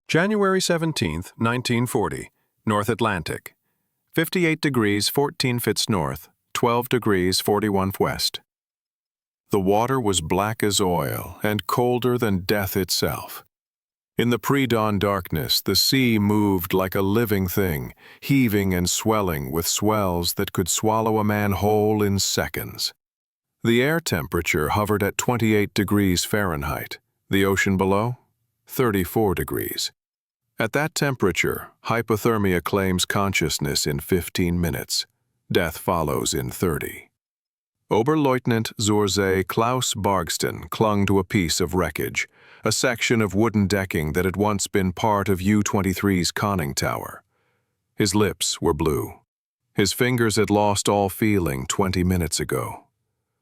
January 17, 1940, North Atlantic. 58 degrees 14 fits north, 12 degrees 41 west. The water was black as oil and colder than death itself. In the pre-dawn darkness, the sea moved like a living thing, heaving and swelling with swells that could swallow a man whole in seconds. The air temperature hovered at 28 degrees Fahrenheit. The ocean below? 34 degrees. At that temperature, hypothermia claims consciousness in 15 minutes. Death follows in 30. Oberleutnant zur See Klaus Bargsten clung to a piece of wreckage, a section of wooden decking that had once been part of U-23's conning tower. His lips were blue. His fingers had lost all feeling 20 minutes ago.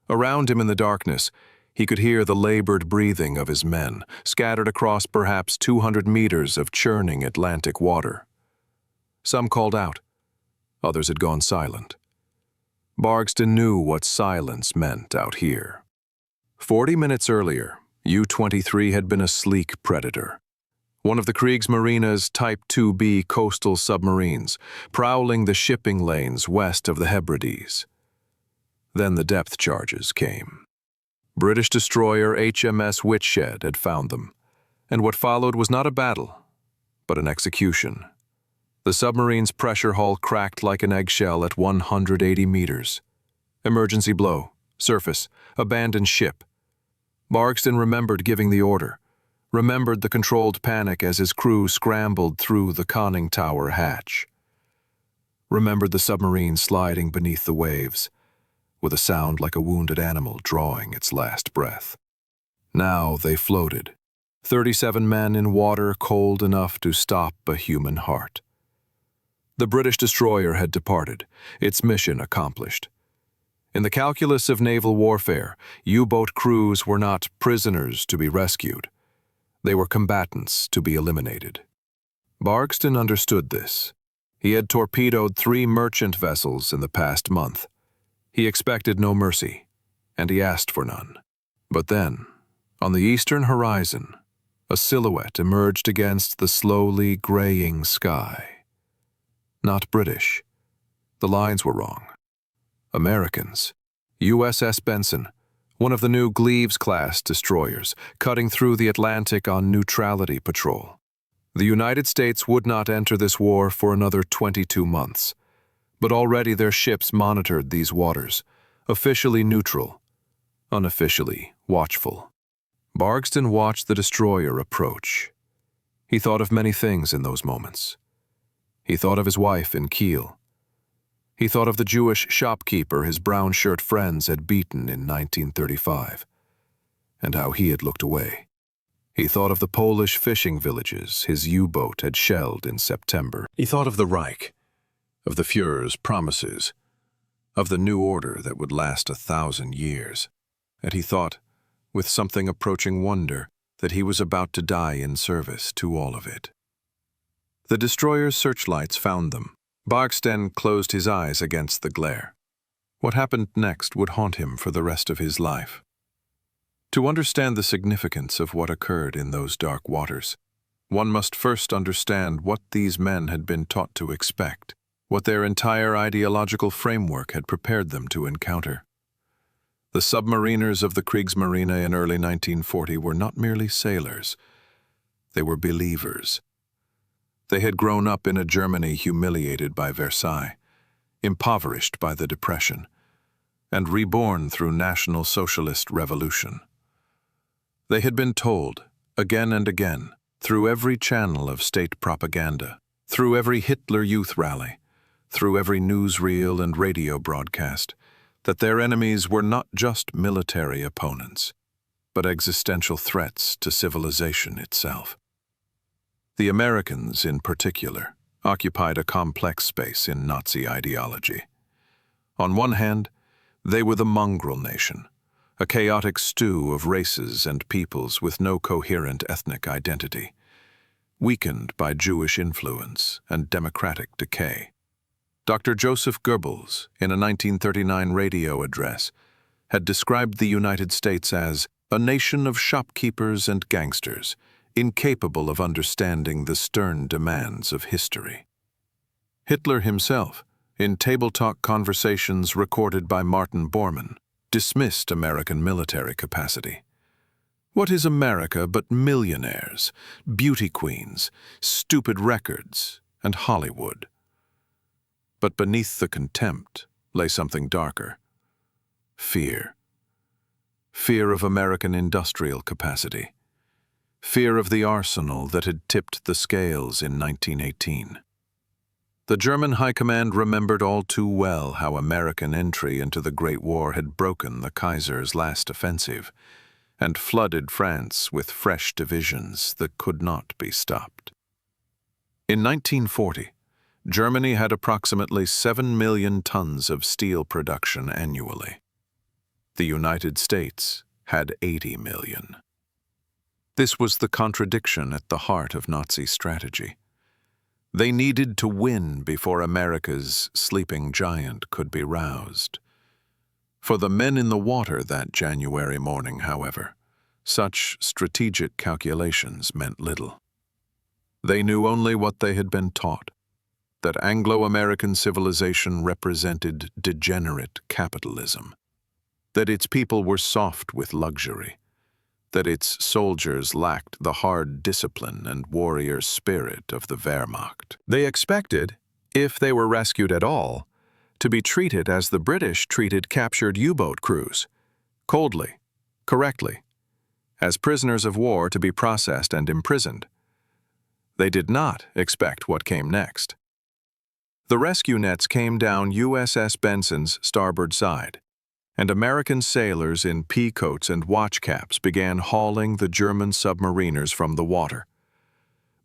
Around him in the darkness, he could hear the labored breathing of his men, scattered across perhaps 200 meters of churning Atlantic water. Some called out. Others had gone silent. Bargsten knew what silence meant out here. 40 minutes earlier, U-23 had been a sleek predator. One of the Kriegsmarine's Type 2B coastal submarines, prowling the shipping lanes west of the Hebrides. Then the depth charges came. British destroyer HMS Whitshed had found them, and what followed was not a battle, but an execution. The submarine's pressure hull cracked like an eggshell at 180 meters. Emergency blow, surface, abandoned ship. Bargsten remembered giving the order, remembered the controlled panic as his crew scrambled through the conning tower hatch. Remembered the submarine sliding beneath the waves, with a sound like a wounded animal drawing its last breath. Now they floated, 37 men in water cold enough to stop a human heart. The British destroyer had departed, its mission accomplished. In the calculus of naval warfare, U-boat crews were not prisoners to be rescued. They were combatants to be eliminated. Bargsten understood this. He had torpedoed 3 merchant vessels in the past month. He expected no mercy, and he asked for none. But then, on the eastern horizon, a silhouette emerged against the slowly graying sky. Not British. The lines were wrong. Americans. USS Benson, one of the new Gleaves-class destroyers, cutting through the Atlantic on neutrality patrol. The United States would not enter this war for another 22 months. But already their ships monitored these waters, officially neutral, unofficially watchful. Bargsten watched the destroyer approach. He thought of many things in those moments. He thought of his wife in Kiel. He thought of the Jewish shopkeeper his brown-shirt friends had beaten in 1935, and how he had looked away. He thought of the Polish fishing villages his U-boat had shelled in September. He thought of the Reich, of the Führer's promises, of the new order that would last 1,000 years. And he thought, with something approaching wonder, that he was about to die in service to all of it. The destroyer's searchlights found them. Bargsten closed his eyes against the glare. What happened next would haunt him for the rest of his life. To understand the significance of what occurred in those dark waters, one must first understand what these men had been taught to expect, what their entire ideological framework had prepared them to encounter. The submariners of the Kriegsmarine in early 1940 were not merely sailors. They were believers. They had grown up in a Germany humiliated by Versailles, impoverished by the Depression, and reborn through National Socialist Revolution. They had been told, again and again, through every channel of state propaganda, through every Hitler Youth rally, through every newsreel and radio broadcast, that their enemies were not just military opponents, but existential threats to civilization itself. The Americans, in particular, occupied a complex space in Nazi ideology. On one hand, they were the mongrel nation, a chaotic stew of races and peoples with no coherent ethnic identity, weakened by Jewish influence and democratic decay. Dr. Joseph Goebbels, in a 1939 radio address, had described the United States as a nation of shopkeepers and gangsters, incapable of understanding the stern demands of history. Hitler himself, in table talk conversations recorded by Martin Bormann, dismissed American military capacity. What is America but millionaires, beauty queens, stupid records, and Hollywood? But beneath the contempt lay something darker. Fear. Fear of American industrial capacity. Fear of the arsenal that had tipped the scales in 1918. The German High Command remembered all too well how American entry into the Great War had broken the Kaiser's last offensive and flooded France with fresh divisions that could not be stopped. In 1940, Germany had approximately 7 million tons of steel production annually. The United States had 80 million. This was the contradiction at the heart of Nazi strategy. They needed to win before America's sleeping giant could be roused. For the men in the water that January morning, however, such strategic calculations meant little. They knew only what they had been taught, that Anglo-American civilization represented degenerate capitalism, that its people were soft with luxury, that its soldiers lacked the hard discipline and warrior spirit of the Wehrmacht. They expected, if they were rescued at all, to be treated as the British treated captured U-boat crews, coldly, correctly, as prisoners of war to be processed and imprisoned. They did not expect what came next. The rescue nets came down USS Benson's starboard side, and American sailors in pea coats and watch caps began hauling the German submariners from the water.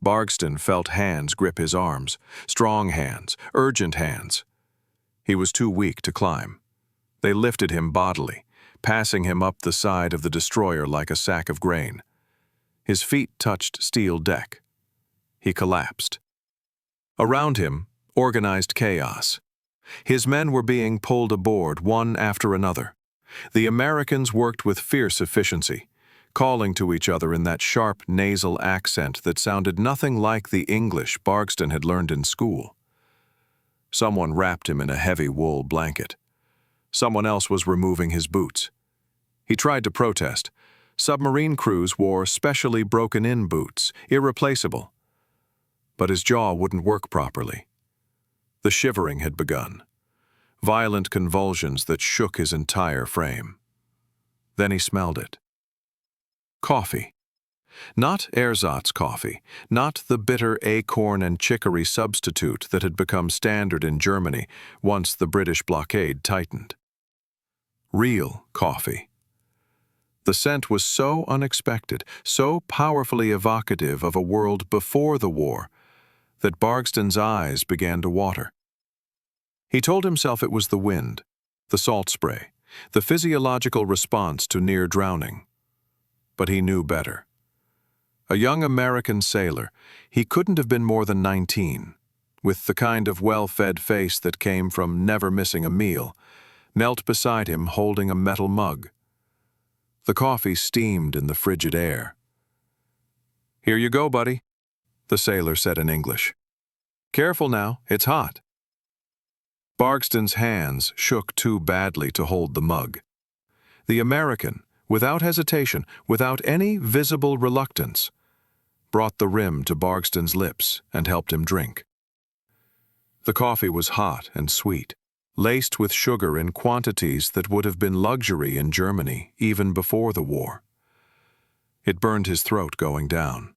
Bargsten felt hands grip his arms, strong hands, urgent hands. He was too weak to climb. They lifted him bodily, passing him up the side of the destroyer like a sack of grain. His feet touched steel deck. He collapsed. Around him, organized chaos. His men were being pulled aboard one after another. The Americans worked with fierce efficiency, calling to each other in that sharp nasal accent that sounded nothing like the English Bargsten had learned in school. Someone wrapped him in a heavy wool blanket. Someone else was removing his boots. He tried to protest. Submarine crews wore specially broken-in boots, irreplaceable. But his jaw wouldn't work properly. The shivering had begun, violent convulsions that shook his entire frame. Then he smelled it. Coffee. Not ersatz coffee, not the bitter acorn and chicory substitute that had become standard in Germany once the British blockade tightened. Real coffee. The scent was so unexpected, so powerfully evocative of a world before the war, that Bargsten's eyes began to water. He told himself it was the wind, the salt spray, the physiological response to near drowning. But he knew better. A young American sailor, he couldn't have been more than 19, with the kind of well-fed face that came from never missing a meal, knelt beside him holding a metal mug. The coffee steamed in the frigid air. "Here you go, buddy," the sailor said in English. "Careful now, it's hot." Bargsten's hands shook too badly to hold the mug. The American, without hesitation, without any visible reluctance, brought the rim to Bargsten's lips and helped him drink. The coffee was hot and sweet, laced with sugar in quantities that would have been luxury in Germany even before the war. It burned his throat going down.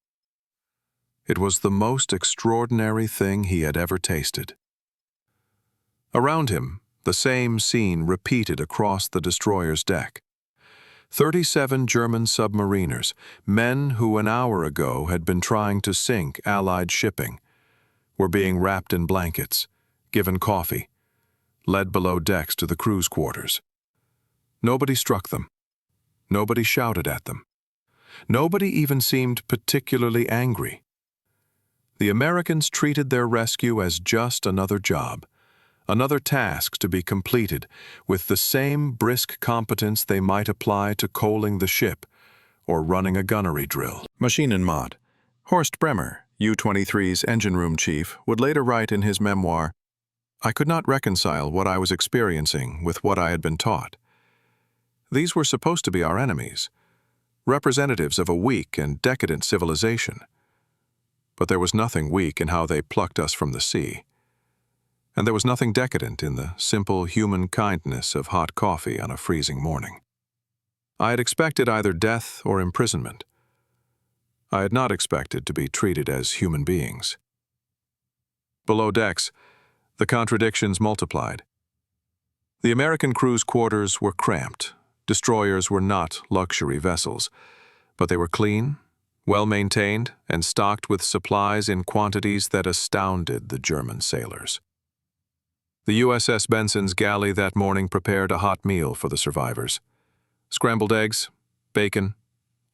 It was the most extraordinary thing he had ever tasted. Around him, the same scene repeated across the destroyer's deck. 37 German submariners, men who an hour ago had been trying to sink Allied shipping, were being wrapped in blankets, given coffee, led below decks to the crew's quarters. Nobody struck them. Nobody shouted at them. Nobody even seemed particularly angry. The Americans treated their rescue as just another job, another task to be completed with the same brisk competence they might apply to coaling the ship or running a gunnery drill. Maschinenmat, Horst Bremer, U-23's engine room chief, would later write in his memoir, "I could not reconcile what I was experiencing with what I had been taught. These were supposed to be our enemies, representatives of a weak and decadent civilization. But there was nothing weak in how they plucked us from the sea. And there was nothing decadent in the simple human kindness of hot coffee on a freezing morning. I had expected either death or imprisonment. I had not expected to be treated as human beings." Below decks, the contradictions multiplied. The American crew's quarters were cramped. Destroyers were not luxury vessels, but they were clean, well-maintained, and stocked with supplies in quantities that astounded the German sailors. The USS Benson's galley that morning prepared a hot meal for the survivors. Scrambled eggs, bacon,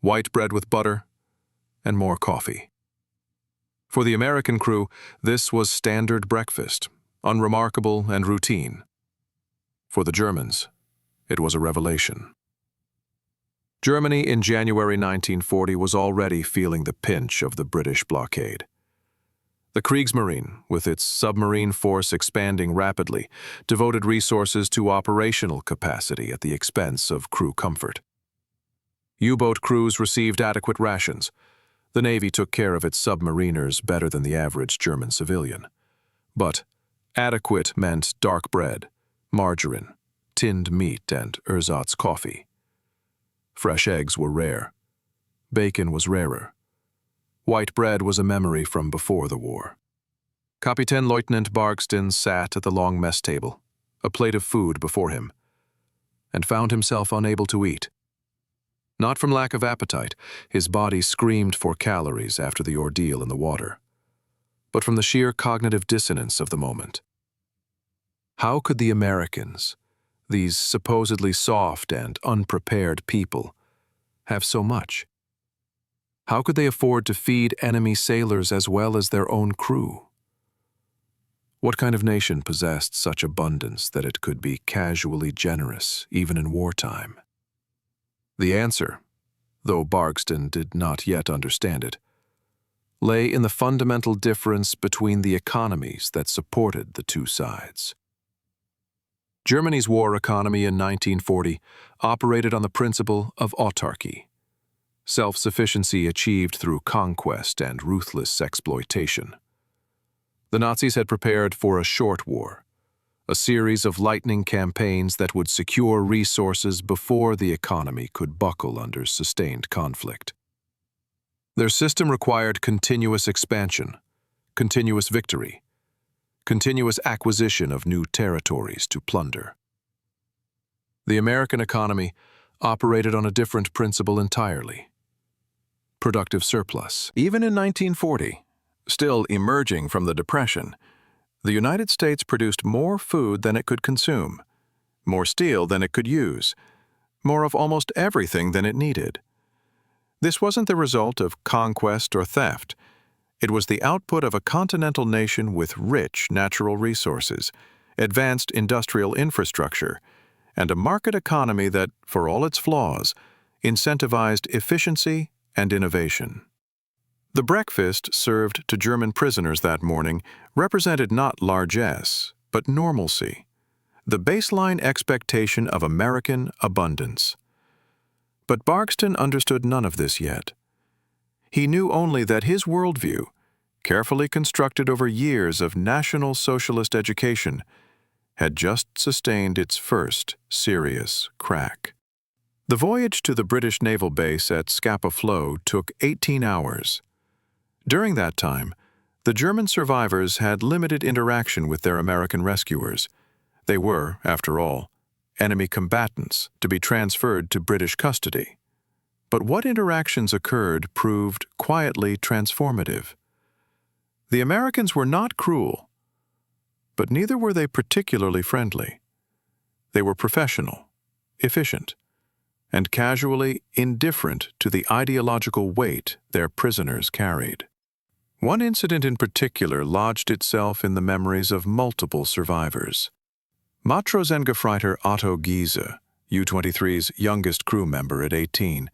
white bread with butter, and more coffee. For the American crew, this was standard breakfast, unremarkable and routine. For the Germans, it was a revelation. Germany in January 1940 was already feeling the pinch of the British blockade. The Kriegsmarine, with its submarine force expanding rapidly, devoted resources to operational capacity at the expense of crew comfort. U-boat crews received adequate rations. The Navy took care of its submariners better than the average German civilian. But adequate meant dark bread, margarine, tinned meat, and ersatz coffee. Fresh eggs were rare. Bacon was rarer. White bread was a memory from before the war. Kapitän Lieutenant Bargsten sat at the long mess table, a plate of food before him, and found himself unable to eat. Not from lack of appetite, his body screamed for calories after the ordeal in the water, but from the sheer cognitive dissonance of the moment. How could the Americans, these supposedly soft and unprepared people, have so much? How could they afford to feed enemy sailors as well as their own crew? What kind of nation possessed such abundance that it could be casually generous even in wartime? The answer, though Bargsten did not yet understand it, lay in the fundamental difference between the economies that supported the two sides. Germany's war economy in 1940 operated on the principle of autarky, self-sufficiency achieved through conquest and ruthless exploitation. The Nazis had prepared for a short war, a series of lightning campaigns that would secure resources before the economy could buckle under sustained conflict. Their system required continuous expansion, continuous victory, continuous acquisition of new territories to plunder. The American economy operated on a different principle entirely: productive surplus. Even in 1940, still emerging from the Depression, the United States produced more food than it could consume, more steel than it could use, more of almost everything than it needed. This wasn't the result of conquest or theft. It was the output of a continental nation with rich natural resources, advanced industrial infrastructure, and a market economy that, for all its flaws, incentivized efficiency and innovation. The breakfast served to German prisoners that morning represented not largesse, but normalcy, the baseline expectation of American abundance. But Bargsten understood none of this yet. He knew only that his worldview, carefully constructed over years of National Socialist education, had just sustained its first serious crack. The voyage to the British naval base at Scapa Flow took 18 hours. During that time, the German survivors had limited interaction with their American rescuers. They were, after all, enemy combatants to be transferred to British custody. But what interactions occurred proved quietly transformative. The Americans were not cruel, but neither were they particularly friendly. They were professional, efficient, and casually indifferent to the ideological weight their prisoners carried. One incident in particular lodged itself in the memories of multiple survivors. Matrosengefighter Otto Giese, U-23's youngest crew member at 18,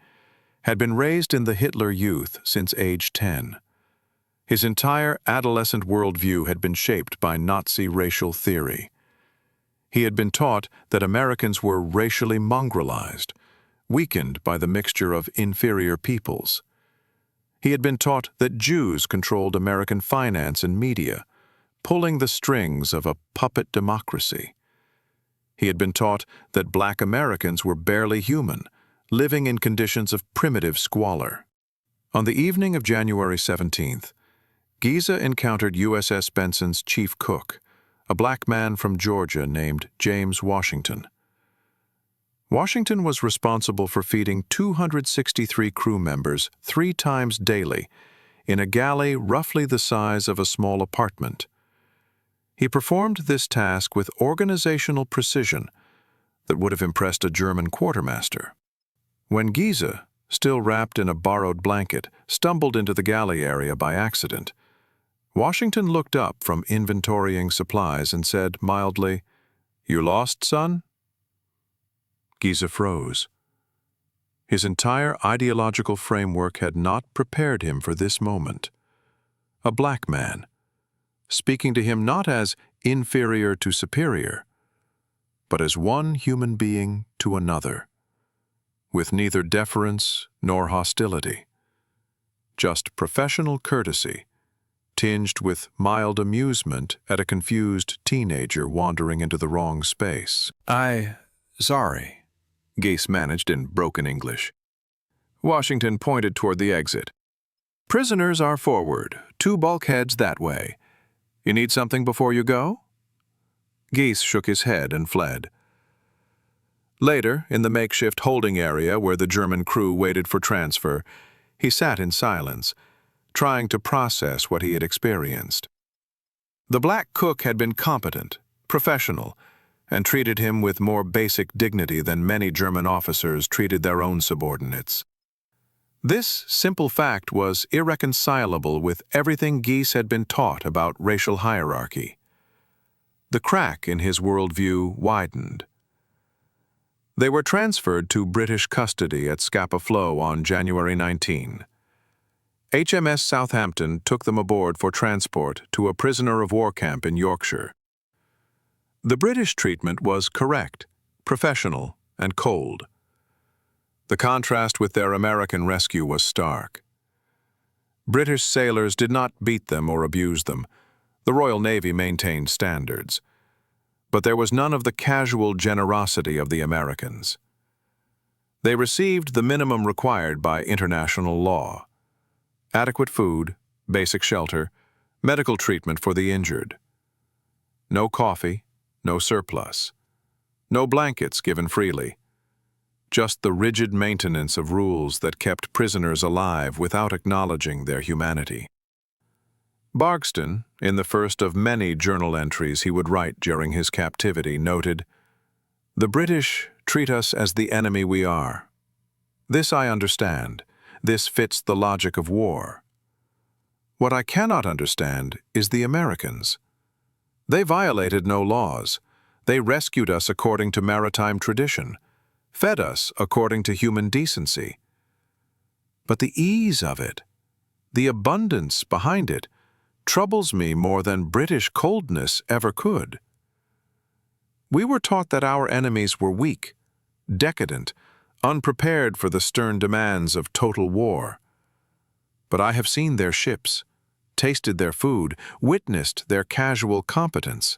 had been raised in the Hitler Youth since age 10, His entire adolescent worldview had been shaped by Nazi racial theory. He had been taught that Americans were racially mongrelized, weakened by the mixture of inferior peoples. He had been taught that Jews controlled American finance and media, pulling the strings of a puppet democracy. He had been taught that Black Americans were barely human, living in conditions of primitive squalor. On the evening of January 17th, Giza encountered USS Benson's chief cook, a black man from Georgia named James Washington. Washington was responsible for feeding 263 crew members 3 times daily in a galley roughly the size of a small apartment. He performed this task with organizational precision that would have impressed a German quartermaster. When Giza, still wrapped in a borrowed blanket, stumbled into the galley area by accident, Washington looked up from inventorying supplies and said mildly, "You lost, son?" Giza froze. His entire ideological framework had not prepared him for this moment. A black man, speaking to him not as inferior to superior, but as one human being to another, with neither deference nor hostility, just professional courtesy, tinged with mild amusement at a confused teenager wandering into the wrong space. Sorry, Gase managed in broken English. Washington pointed toward the exit. "Prisoners are forward, 2 bulkheads that way. You need something before you go?" Gase shook his head and fled. Later, in the makeshift holding area where the German crew waited for transfer, he sat in silence, trying to process what he had experienced. The black cook had been competent, professional, and treated him with more basic dignity than many German officers treated their own subordinates. This simple fact was irreconcilable with everything Gies had been taught about racial hierarchy. The crack in his worldview widened. They were transferred to British custody at Scapa Flow on January 19. HMS Southampton took them aboard for transport to a prisoner-of-war camp in Yorkshire. The British treatment was correct, professional, and cold. The contrast with their American rescue was stark. British sailors did not beat them or abuse them. The Royal Navy maintained standards. But there was none of the casual generosity of the Americans. They received the minimum required by international law: adequate food, basic shelter, medical treatment for the injured. No coffee, no surplus. No blankets given freely. Just the rigid maintenance of rules that kept prisoners alive without acknowledging their humanity. Bargsten, in the first of many journal entries he would write during his captivity, noted, "The British treat us as the enemy we are. This I understand. This fits the logic of war. What I cannot understand is the Americans. They violated no laws. They rescued us according to maritime tradition, fed us according to human decency. But the ease of it, the abundance behind it, troubles me more than British coldness ever could. We were taught that our enemies were weak, decadent, unprepared for the stern demands of total war. But I have seen their ships, tasted their food, witnessed their casual competence.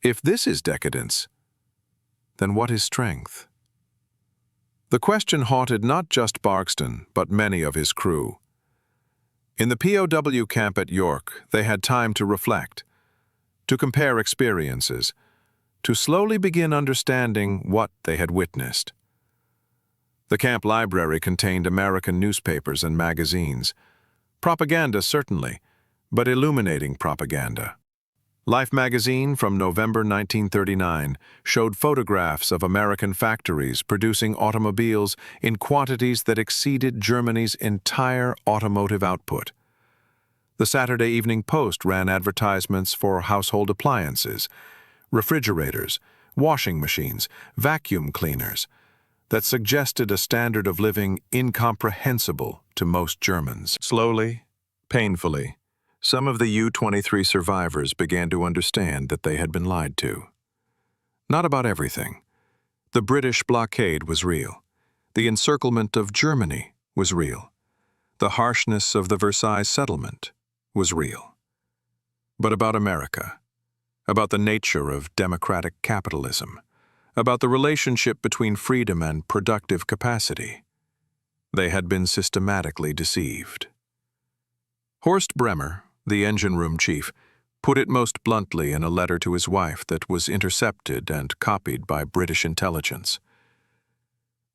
If this is decadence, then what is strength?" The question haunted not just Bargsten, but many of his crew. In the POW camp at York, they had time to reflect, to compare experiences, to slowly begin understanding what they had witnessed. The camp library contained American newspapers and magazines. Propaganda, certainly, but illuminating propaganda. Life magazine from November 1939 showed photographs of American factories producing automobiles in quantities that exceeded Germany's entire automotive output. The Saturday Evening Post ran advertisements for household appliances, refrigerators, washing machines, vacuum cleaners, that suggested a standard of living incomprehensible to most Germans. Slowly, Painfully, some of the U-23 survivors began to understand that they had been lied to. Not about everything. The British blockade was real. The encirclement of Germany was real. The harshness of the Versailles settlement was real. But about America, about the nature of democratic capitalism, about the relationship between freedom and productive capacity, they had been systematically deceived. Horst Bremer, the engine room chief, put it most bluntly in a letter to his wife that was intercepted and copied by British intelligence.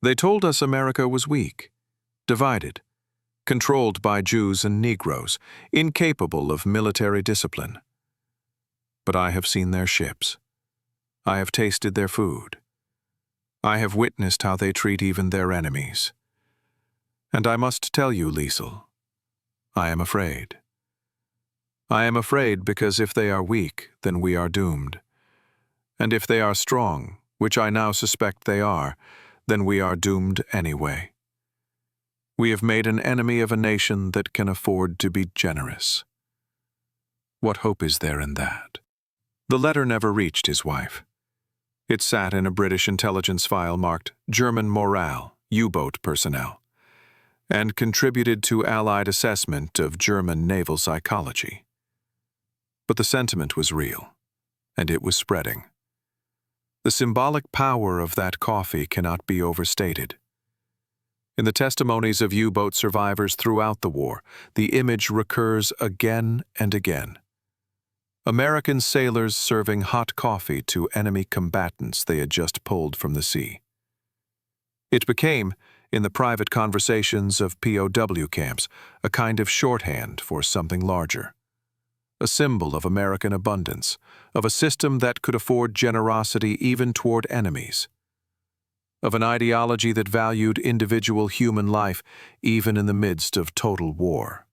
They told us America was weak, divided, controlled by Jews and Negroes, incapable of military discipline. But I have seen their ships. I have tasted their food. I have witnessed how they treat even their enemies. And I must tell you, Liesel, I am afraid. I am afraid because if they are weak, then we are doomed. And if they are strong, which I now suspect they are, then we are doomed anyway. We have made an enemy of a nation that can afford to be generous. What hope is there in that? The letter never reached his wife. It sat in a British intelligence file marked German Morale, U-boat personnel, and contributed to Allied assessment of German naval psychology. But the sentiment was real, and it was spreading. The symbolic power of that coffee cannot be overstated. In the testimonies of U-boat survivors throughout the war, the image recurs again and again. American sailors serving hot coffee to enemy combatants they had just pulled from the sea. It became, in the private conversations of POW camps, a kind of shorthand for something larger. A symbol of American abundance, of a system that could afford generosity even toward enemies, of an ideology that valued individual human life even in the midst of total war.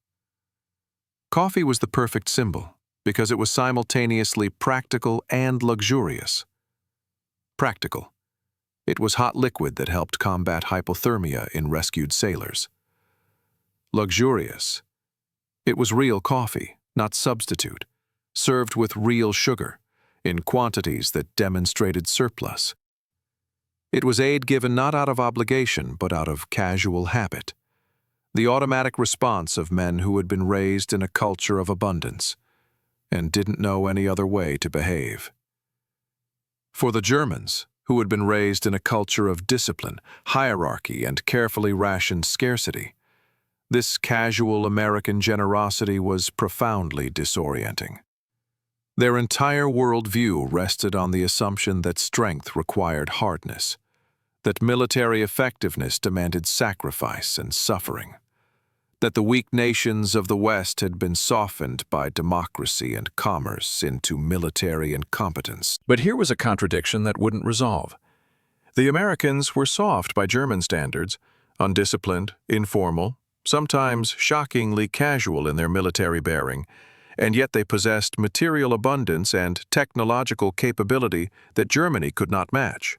Coffee was the perfect symbol because it was simultaneously practical and luxurious. Practical. It was hot liquid that helped combat hypothermia in rescued sailors. Luxurious. It was real coffee, not substitute, served with real sugar, in quantities that demonstrated surplus. It was aid given not out of obligation, but out of casual habit, the automatic response of men who had been raised in a culture of abundance and didn't know any other way to behave. For the Germans, who had been raised in a culture of discipline, hierarchy, and carefully rationed scarcity, this casual American generosity was profoundly disorienting. Their entire worldview rested on the assumption that strength required hardness, that military effectiveness demanded sacrifice and suffering, that the weak nations of the West had been softened by democracy and commerce into military incompetence. But here was a contradiction that wouldn't resolve. The Americans were soft by German standards, undisciplined, informal, sometimes shockingly casual in their military bearing, and yet they possessed material abundance and technological capability that Germany could not match.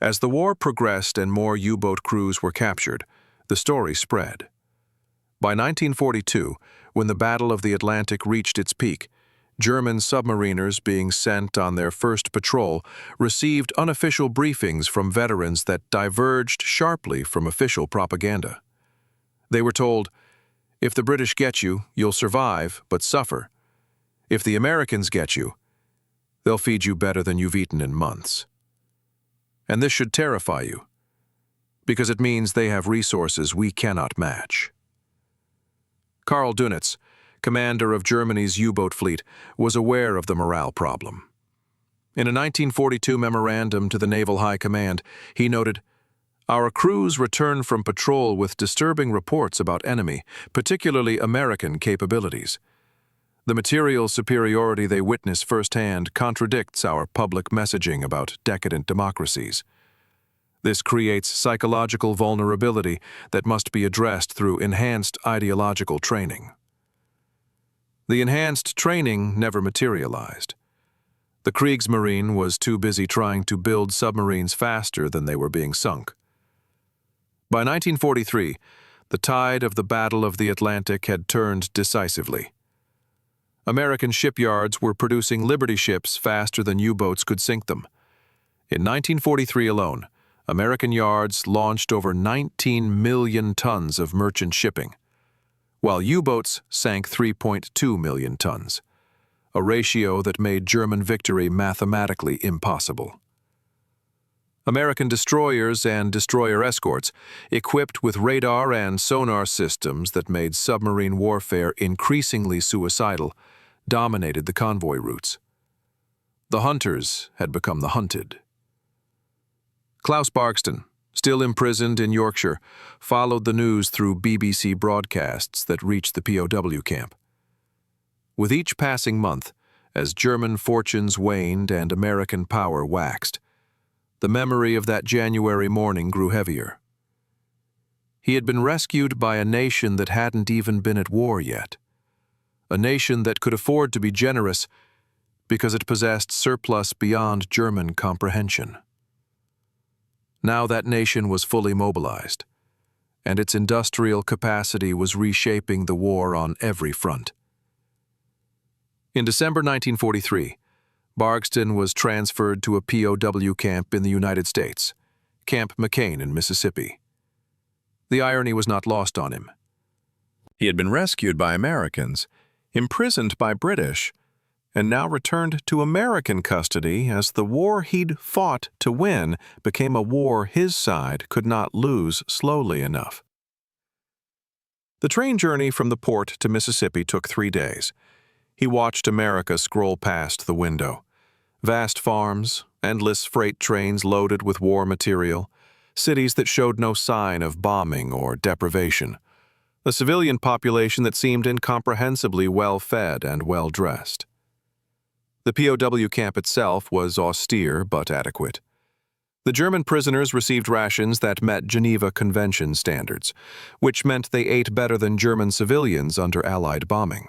As the war progressed and more U-boat crews were captured, the story spread. By 1942, when the Battle of the Atlantic reached its peak, German submariners being sent on their first patrol received unofficial briefings from veterans that diverged sharply from official propaganda. They were told, "If the British get you, you'll survive, but suffer. If the Americans get you, they'll feed you better than you've eaten in months." And this should terrify you, because it means they have resources we cannot match. Karl Dönitz, commander of Germany's U-boat fleet, was aware of the morale problem. In a 1942 memorandum to the Naval High Command, he noted, "Our crews return from patrol with disturbing reports about enemy, particularly American capabilities. The material superiority they witness firsthand contradicts our public messaging about decadent democracies. This creates psychological vulnerability that must be addressed through enhanced ideological training." The enhanced training never materialized. The Kriegsmarine was too busy trying to build submarines faster than they were being sunk. By 1943, the tide of the Battle of the Atlantic had turned decisively. American shipyards were producing Liberty ships faster than U-boats could sink them. In 1943 alone, American yards launched over 19 million tons of merchant shipping, while U-boats sank 3.2 million tons, a ratio that made German victory mathematically impossible. American destroyers and destroyer escorts, equipped with radar and sonar systems that made submarine warfare increasingly suicidal, dominated the convoy routes. The hunters had become the hunted. Klaus Bargsten, still imprisoned in Yorkshire, followed the news through BBC broadcasts that reached the POW camp. With each passing month, as German fortunes waned and American power waxed, the memory of that January morning grew heavier. He had been rescued by a nation that hadn't even been at war yet, a nation that could afford to be generous because it possessed surplus beyond German comprehension. Now that nation was fully mobilized, and its industrial capacity was reshaping the war on every front. In December 1943, Bargsten was transferred to a POW camp in the United States, Camp McCain in Mississippi. The irony was not lost on him. He had been rescued by Americans, imprisoned by British, and now returned to American custody as the war he'd fought to win became a war his side could not lose slowly enough. The train journey from the port to Mississippi took 3 days. He watched America scroll past the window. Vast farms, endless freight trains loaded with war material, cities that showed no sign of bombing or deprivation, a civilian population that seemed incomprehensibly well-fed and well-dressed. The POW camp itself was austere but adequate. The German prisoners received rations that met Geneva Convention standards, which meant they ate better than German civilians under Allied bombing.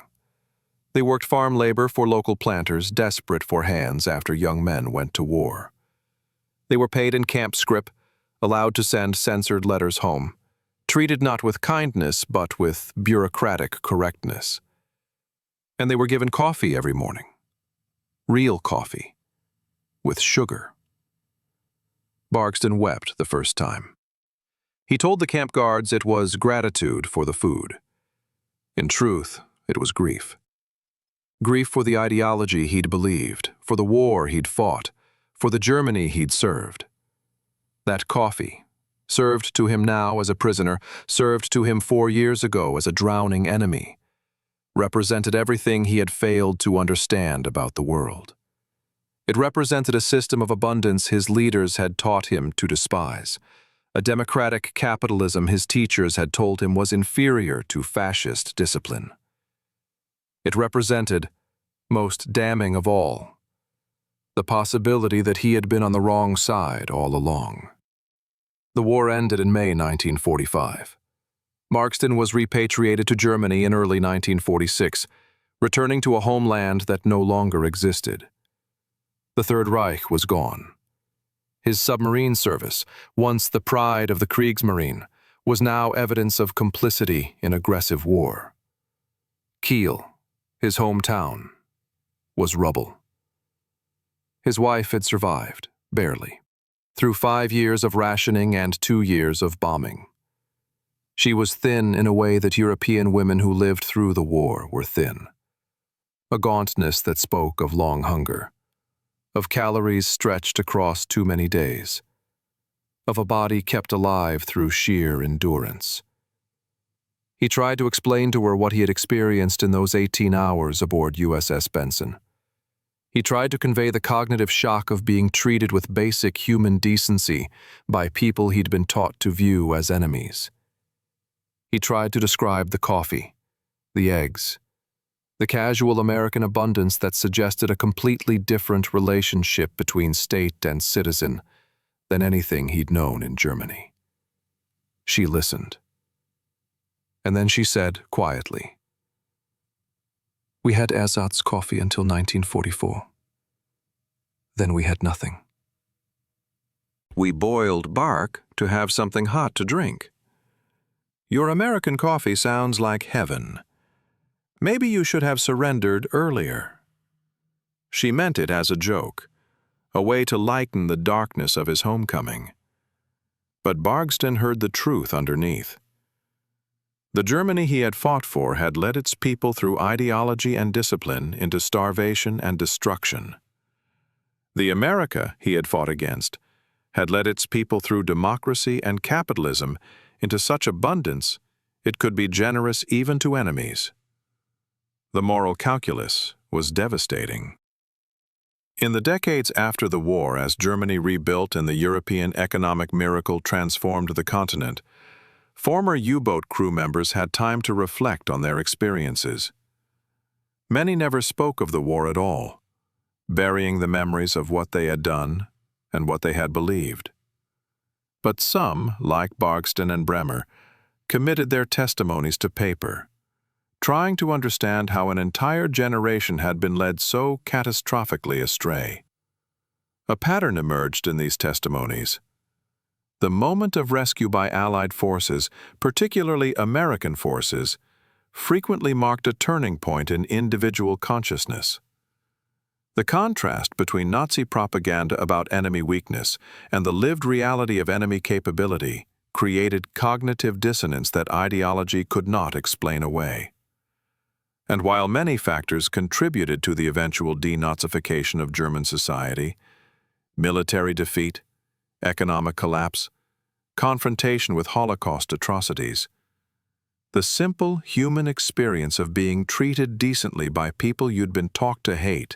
They worked farm labor for local planters desperate for hands after young men went to war. They were paid in camp scrip, allowed to send censored letters home, treated not with kindness but with bureaucratic correctness. And they were given coffee every morning. Real coffee. With sugar. Bargsten wept the first time. He told the camp guards it was gratitude for the food. In truth, it was grief. Grief for the ideology he'd believed, for the war he'd fought, for the Germany he'd served. That coffee, served to him now as a prisoner, served to him 4 years ago as a drowning enemy, represented everything he had failed to understand about the world. It represented a system of abundance his leaders had taught him to despise, a democratic capitalism his teachers had told him was inferior to fascist discipline. It represented, most damning of all, the possibility that he had been on the wrong side all along. The war ended in May 1945. Bargsten was repatriated to Germany in early 1946, returning to a homeland that no longer existed. The Third Reich was gone. His submarine service, once the pride of the Kriegsmarine, was now evidence of complicity in aggressive war. Kiel, his hometown, was rubble. His wife had survived, barely, through 5 years of rationing and 2 years of bombing. She was thin in a way that European women who lived through the war were thin. A gauntness that spoke of long hunger, of calories stretched across too many days, of a body kept alive through sheer endurance. He tried to explain to her what he had experienced in those 18 hours aboard USS Benson. He tried to convey the cognitive shock of being treated with basic human decency by people he'd been taught to view as enemies. He tried to describe the coffee, the eggs, the casual American abundance that suggested a completely different relationship between state and citizen than anything he'd known in Germany. She listened. And then she said, quietly, "We had ersatz coffee until 1944. Then we had nothing. We boiled bark to have something hot to drink. Your American coffee sounds like heaven. Maybe you should have surrendered earlier." She meant it as a joke, a way to lighten the darkness of his homecoming. But Bargsten heard the truth underneath. The Germany he had fought for had led its people through ideology and discipline into starvation and destruction. The America he had fought against had led its people through democracy and capitalism into such abundance it could be generous even to enemies. The moral calculus was devastating. In the decades after the war, as Germany rebuilt and the European economic miracle transformed the continent, former U-boat crew members had time to reflect on their experiences. Many never spoke of the war at all, burying the memories of what they had done and what they had believed. But some, like Bargsten and Bremer, committed their testimonies to paper, trying to understand how an entire generation had been led so catastrophically astray. A pattern emerged in these testimonies. The moment of rescue by Allied forces, particularly American forces, frequently marked a turning point in individual consciousness. The contrast between Nazi propaganda about enemy weakness and the lived reality of enemy capability created cognitive dissonance that ideology could not explain away. And while many factors contributed to the eventual denazification of German society, military defeat, economic collapse, confrontation with Holocaust atrocities, the simple human experience of being treated decently by people you'd been taught to hate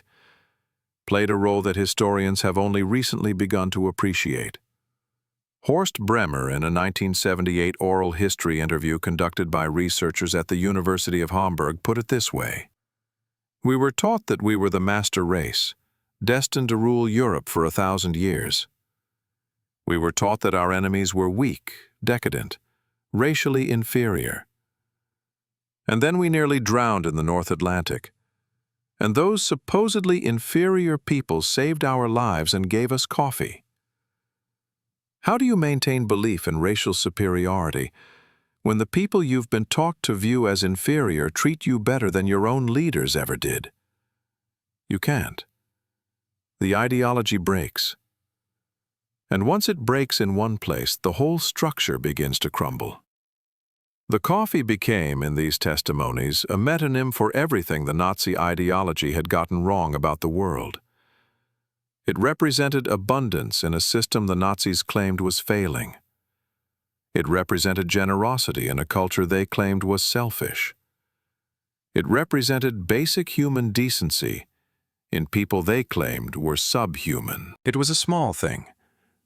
played a role that historians have only recently begun to appreciate. Horst Bremer, in a 1978 oral history interview conducted by researchers at the University of Hamburg, put it this way: "We were taught that we were the master race, destined to rule Europe for 1,000 years. We were taught that our enemies were weak, decadent, racially inferior. And then we nearly drowned in the North Atlantic. And those supposedly inferior people saved our lives and gave us coffee. How do you maintain belief in racial superiority when the people you've been taught to view as inferior treat you better than your own leaders ever did? You can't. The ideology breaks. And once it breaks in one place, the whole structure begins to crumble." The coffee became, in these testimonies, a metonym for everything the Nazi ideology had gotten wrong about the world. It represented abundance in a system the Nazis claimed was failing. It represented generosity in a culture they claimed was selfish. It represented basic human decency in people they claimed were subhuman. It was a small thing,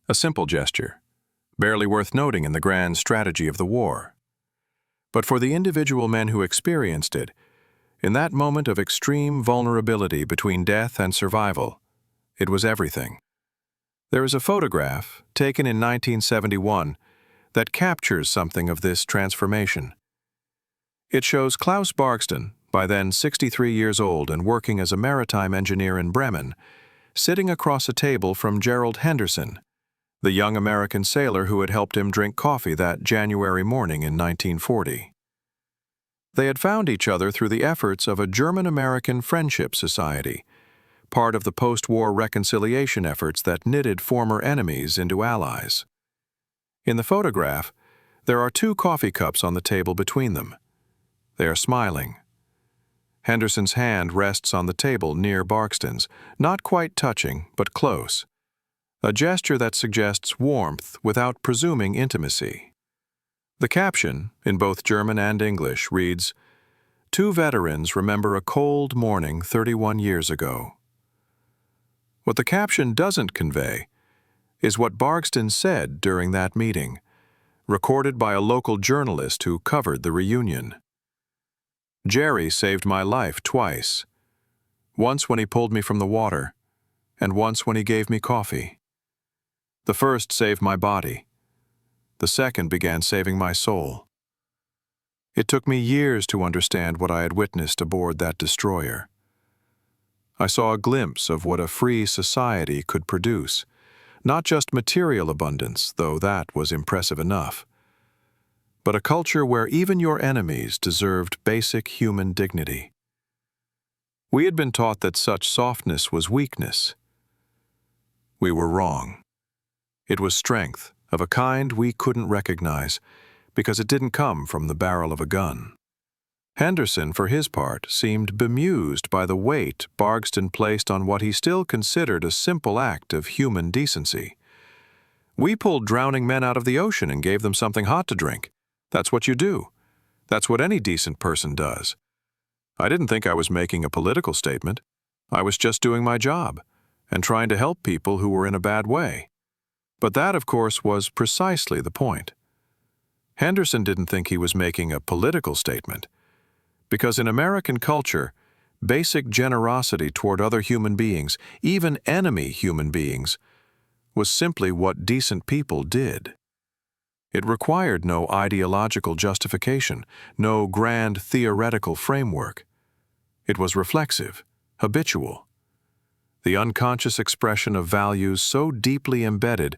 a simple gesture, barely worth noting in the grand strategy of the war. But for the individual men who experienced it, in that moment of extreme vulnerability between death and survival, it was everything. There is a photograph, taken in 1971, that captures something of this transformation. It shows Klaus Bargsten, by then 63 years old and working as a maritime engineer in Bremen, sitting across a table from Gerald Henderson, the young American sailor who had helped him drink coffee that January morning in 1940. They had found each other through the efforts of a German-American friendship society, part of the post-war reconciliation efforts that knitted former enemies into allies. In the photograph, there are 2 coffee cups on the table between them. They are smiling. Henderson's hand rests on the table near Bargsten's, not quite touching, but close, a gesture that suggests warmth without presuming intimacy. The caption, in both German and English, reads, "Two veterans remember a cold morning 31 years ago." What the caption doesn't convey is what Bargsten said during that meeting, recorded by a local journalist who covered the reunion. "Jerry saved my life twice, once when he pulled me from the water, and once when he gave me coffee. The first saved my body. The second began saving my soul. It took me years to understand what I had witnessed aboard that destroyer. I saw a glimpse of what a free society could produce, not just material abundance, though that was impressive enough, but a culture where even your enemies deserved basic human dignity. We had been taught that such softness was weakness. We were wrong. It was strength, of a kind we couldn't recognize, because it didn't come from the barrel of a gun. Henderson, for his part, seemed bemused by the weight Bargsten placed on what he still considered a simple act of human decency. We pulled drowning men out of the ocean and gave them something hot to drink. That's what you do. That's what any decent person does. I didn't think I was making a political statement. I was just doing my job and trying to help people who were in a bad way. But that, of course, was precisely the point. Henderson didn't think he was making a political statement, because in American culture, basic generosity toward other human beings, even enemy human beings, was simply what decent people did. It required no ideological justification, no grand theoretical framework. It was reflexive, habitual, the unconscious expression of values so deeply embedded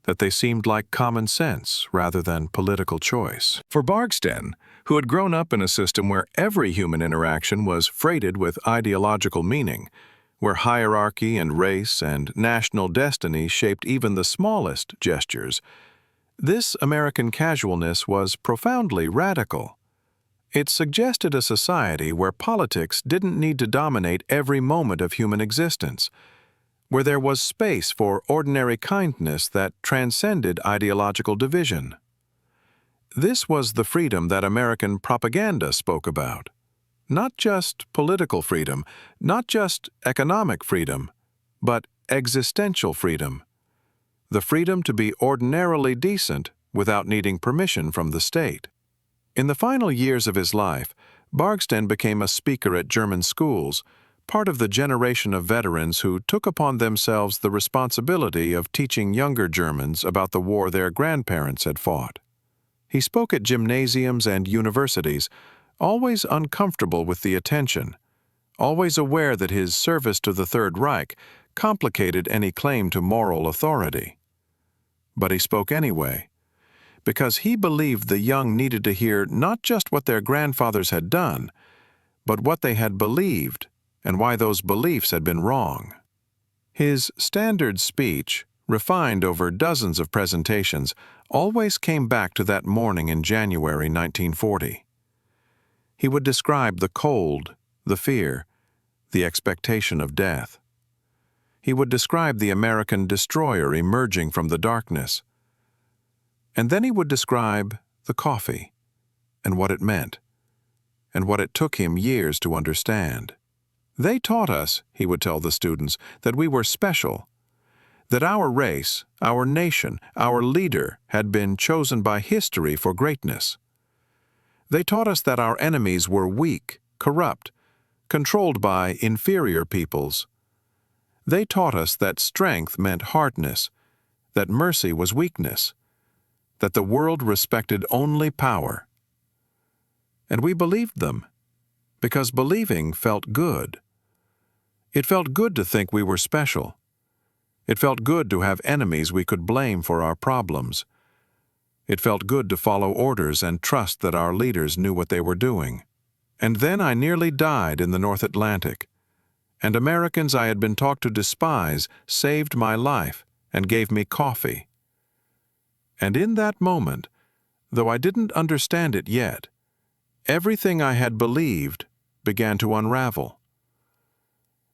that they seemed like common sense rather than political choice. For Bargsten, who had grown up in a system where every human interaction was freighted with ideological meaning, where hierarchy and race and national destiny shaped even the smallest gestures, this American casualness was profoundly radical. It suggested a society where politics didn't need to dominate every moment of human existence, where there was space for ordinary kindness that transcended ideological division. This was the freedom that American propaganda spoke about. Not just political freedom, not just economic freedom, but existential freedom. The freedom to be ordinarily decent without needing permission from the state. In the final years of his life, Bargsten became a speaker at German schools, part of the generation of veterans who took upon themselves the responsibility of teaching younger Germans about the war their grandparents had fought. He spoke at gymnasiums and universities, always uncomfortable with the attention, always aware that his service to the Third Reich complicated any claim to moral authority. But he spoke anyway, because he believed the young needed to hear not just what their grandfathers had done, but what they had believed and why those beliefs had been wrong. His standard speech, refined over dozens of presentations, always came back to that morning in January 1940. He would describe the cold, the fear, the expectation of death. He would describe the American destroyer emerging from the darkness. And then he would describe the coffee, and what it meant, and what it took him years to understand. They taught us, he would tell the students, that we were special, that our race, our nation, our leader had been chosen by history for greatness. They taught us that our enemies were weak, corrupt, controlled by inferior peoples. They taught us that strength meant hardness, that mercy was weakness, that the world respected only power. And we believed them, because believing felt good. It felt good to think we were special. It felt good to have enemies we could blame for our problems. It felt good to follow orders and trust that our leaders knew what they were doing. And then I nearly died in the North Atlantic, and Americans I had been taught to despise saved my life and gave me coffee. And in that moment, though I didn't understand it yet, everything I had believed began to unravel.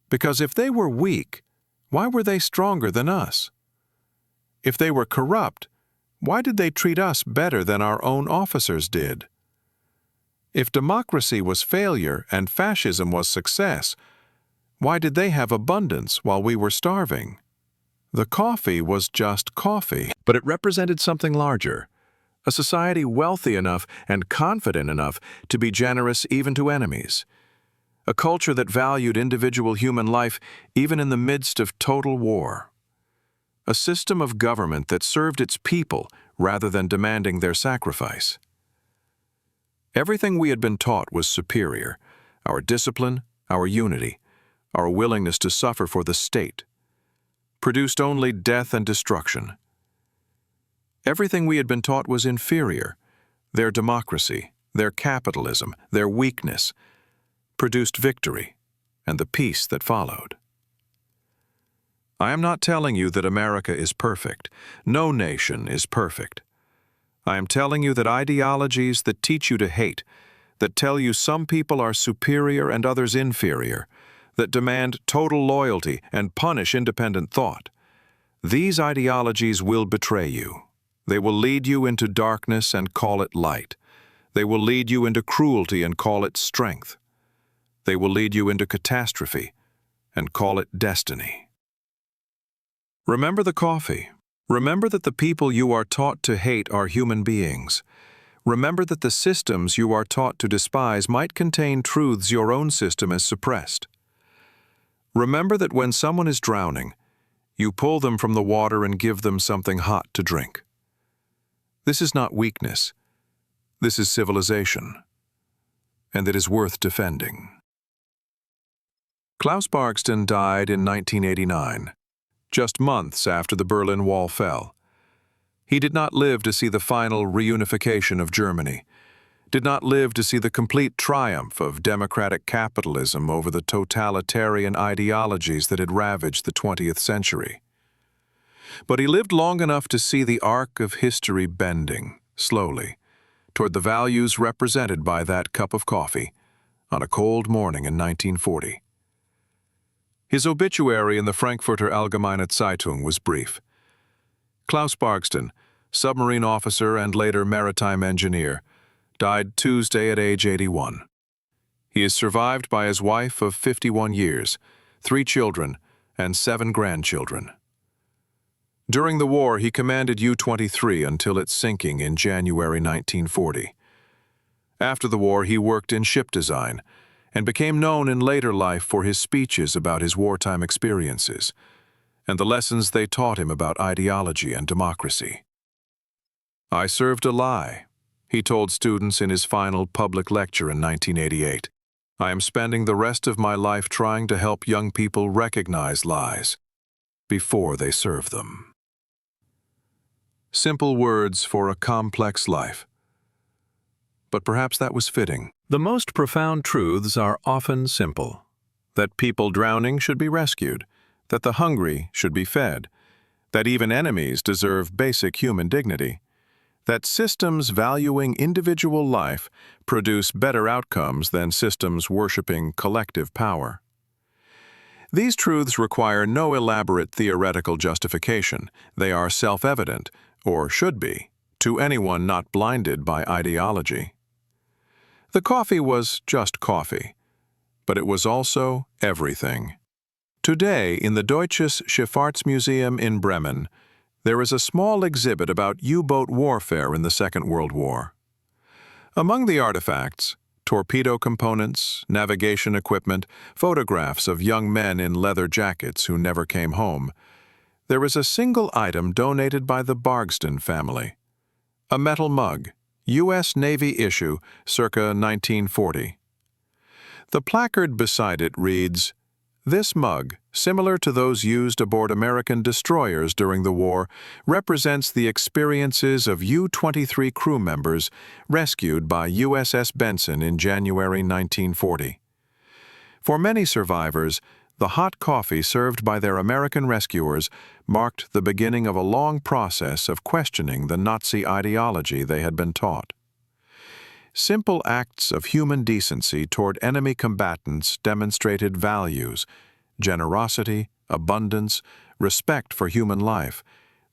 Because if they were weak, why were they stronger than us? If they were corrupt, why did they treat us better than our own officers did? If democracy was failure and fascism was success, why did they have abundance while we were starving? The coffee was just coffee, but it represented something larger, a society wealthy enough and confident enough to be generous even to enemies, a culture that valued individual human life even in the midst of total war, a system of government that served its people rather than demanding their sacrifice. Everything we had been taught was superior: our discipline, our unity, our willingness to suffer for the state, produced only death and destruction. Everything we had been taught was inferior: their democracy, their capitalism, their weakness, produced victory and the peace that followed. I am not telling you that America is perfect. No nation is perfect. I am telling you that ideologies that teach you to hate, that tell you some people are superior and others inferior, that demand total loyalty and punish independent thought, these ideologies will betray you. They will lead you into darkness and call it light. They will lead you into cruelty and call it strength. They will lead you into catastrophe and call it destiny. Remember the coffee. Remember that the people you are taught to hate are human beings. Remember that the systems you are taught to despise might contain truths your own system has suppressed. Remember that when someone is drowning, you pull them from the water and give them something hot to drink. This is not weakness. This is civilization, and it is worth defending. Klaus Bargsten died in 1989, just months after the Berlin Wall fell. He did not live to see the final reunification of Germany, did not live to see the complete triumph of democratic capitalism over the totalitarian ideologies that had ravaged the 20th century. But he lived long enough to see the arc of history bending, slowly, toward the values represented by that cup of coffee on a cold morning in 1940. His obituary in the Frankfurter Allgemeine Zeitung was brief. Klaus Bargsten, submarine officer and later maritime engineer, died Tuesday at age 81. He is survived by his wife of 51 years, 3 children, and 7 grandchildren. During the war, he commanded U-23 until its sinking in January 1940. After the war, he worked in ship design and became known in later life for his speeches about his wartime experiences and the lessons they taught him about ideology and democracy. "I served a lie," he told students in his final public lecture in 1988. "I am spending the rest of my life trying to help young people recognize lies before they serve them." Simple words for a complex life. But perhaps that was fitting. The most profound truths are often simple. That people drowning should be rescued, that the hungry should be fed, that even enemies deserve basic human dignity, that systems valuing individual life produce better outcomes than systems worshiping collective power. These truths require no elaborate theoretical justification. They are self-evident, or should be, to anyone not blinded by ideology. The coffee was just coffee, but it was also everything. Today, in the Deutsches Schifffahrtsmuseum in Bremen, there is a small exhibit about U-boat warfare in the Second World War. Among the artifacts, torpedo components, navigation equipment, photographs of young men in leather jackets who never came home, there is a single item donated by the Bargsten family. A metal mug, U.S. Navy issue, circa 1940. The placard beside it reads, "This mug, similar to those used aboard American destroyers during the war, represents the experiences of U-23 crew members rescued by USS Benson in January 1940. For many survivors, the hot coffee served by their American rescuers marked the beginning of a long process of questioning the Nazi ideology they had been taught. Simple acts of human decency toward enemy combatants demonstrated values, generosity, abundance, respect for human life,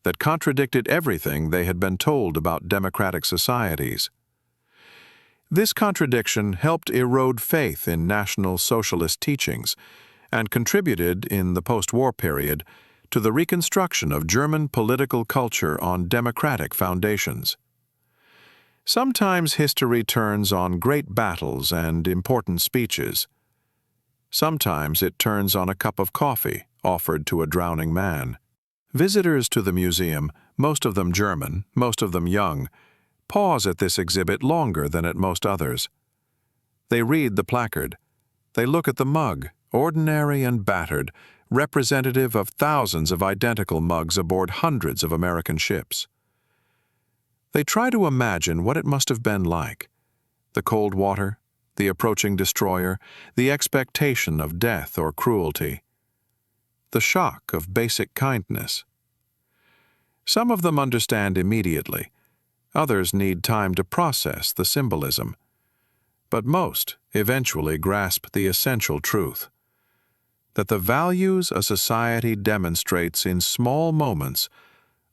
that contradicted everything they had been told about democratic societies. This contradiction helped erode faith in National Socialist teachings and contributed, in the post-war period, to the reconstruction of German political culture on democratic foundations. Sometimes history turns on great battles and important speeches. Sometimes it turns on a cup of coffee offered to a drowning man. Visitors to the museum, most of them German, most of them young, pause at this exhibit longer than at most others. They read the placard. They look at the mug, ordinary and battered, representative of thousands of identical mugs aboard hundreds of American ships. They try to imagine what it must have been like. The cold water, the approaching destroyer, the expectation of death or cruelty, the shock of basic kindness. Some of them understand immediately. Others need time to process the symbolism. But most eventually grasp the essential truth, that the values a society demonstrates in small moments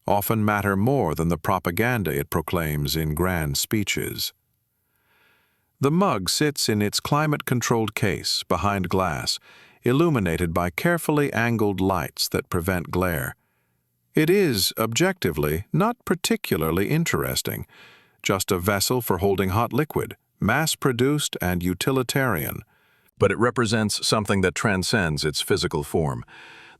often matter more than the propaganda it proclaims in grand speeches. The mug sits in its climate-controlled case behind glass, illuminated by carefully angled lights that prevent glare. It is, objectively, not particularly interesting, just a vessel for holding hot liquid, mass-produced and utilitarian. But it represents something that transcends its physical form.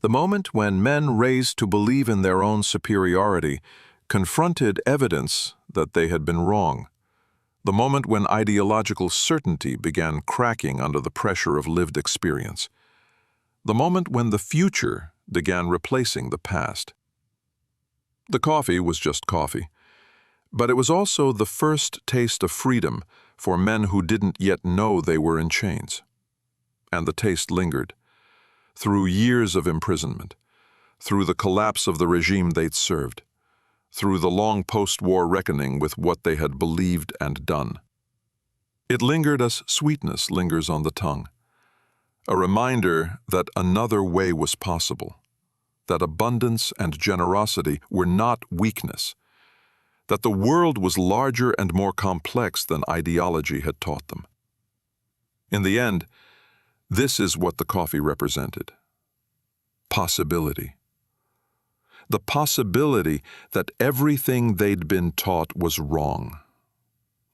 The moment when men raised to believe in their own superiority confronted evidence that they had been wrong. The moment when ideological certainty began cracking under the pressure of lived experience. The moment when the future began replacing the past. The coffee was just coffee, but it was also the first taste of freedom for men who didn't yet know they were in chains. And the taste lingered, through years of imprisonment, through the collapse of the regime they'd served, through the long post-war reckoning with what they had believed and done. It lingered as sweetness lingers on the tongue, a reminder that another way was possible, that abundance and generosity were not weakness, that the world was larger and more complex than ideology had taught them. In the end, this is what the coffee represented: possibility. The possibility that everything they'd been taught was wrong.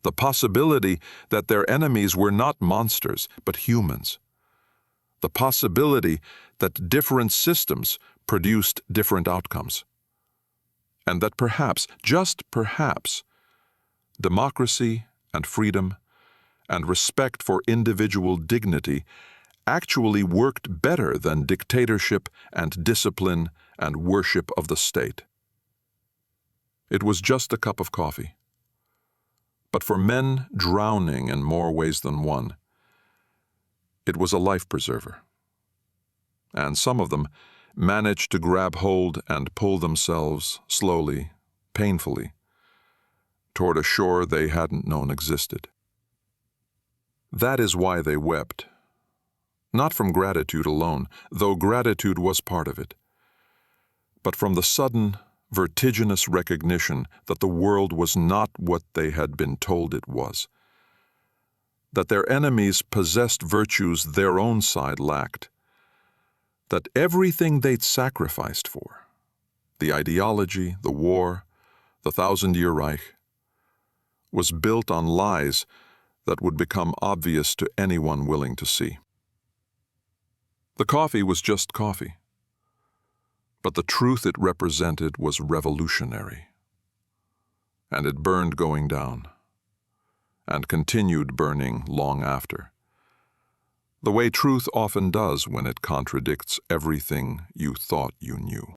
The possibility that their enemies were not monsters, but humans. The possibility that different systems produced different outcomes. And that perhaps, just perhaps, democracy and freedom and respect for individual dignity actually worked better than dictatorship and discipline and worship of the state. It was just a cup of coffee. But for men drowning in more ways than one, it was a life preserver. And some of them managed to grab hold and pull themselves slowly, painfully, toward a shore they hadn't known existed. That is why they wept. Not from gratitude alone, though gratitude was part of it, but from the sudden, vertiginous recognition that the world was not what they had been told it was, that their enemies possessed virtues their own side lacked, that everything they'd sacrificed for, the ideology, the war, the 1,000-year Reich, was built on lies that would become obvious to anyone willing to see. The coffee was just coffee, but the truth it represented was revolutionary, and it burned going down, and continued burning long after, the way truth often does when it contradicts everything you thought you knew.